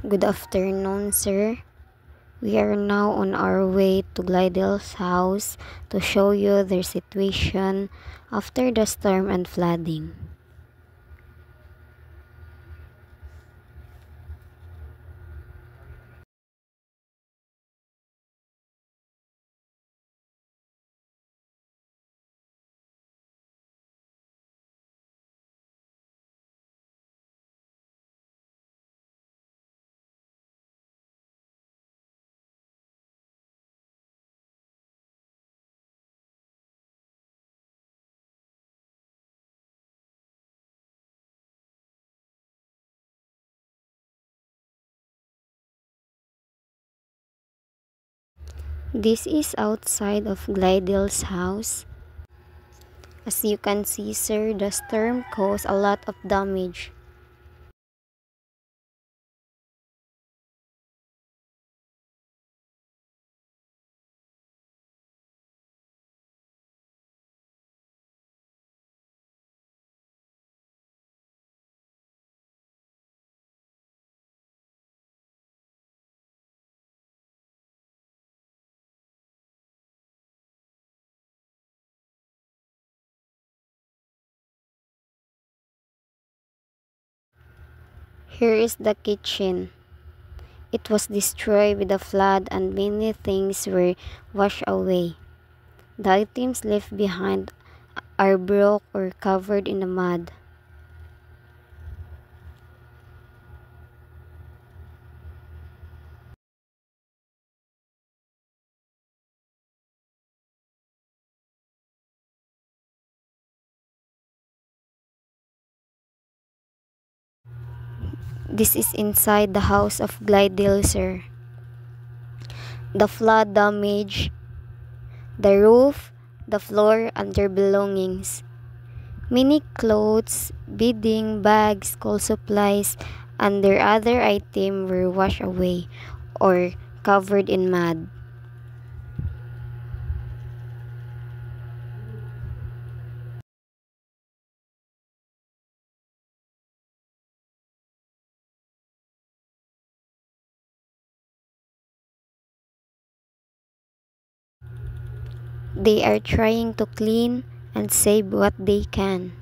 Good afternoon, sir. We are now on our way to Glidell's house to show you their situation after the storm and flooding. This is outside of Glidell's house. As you can see, sir, the storm caused a lot of damage. Here is the kitchen. It was destroyed with the flood and many things were washed away. The items left behind are broke or covered in the mud. This is inside the house of Glidell, sir. The flood damaged the roof, the floor, and their belongings. Many clothes, bedding, bags, school supplies, and their other items were washed away or covered in mud. They are trying to clean and save what they can.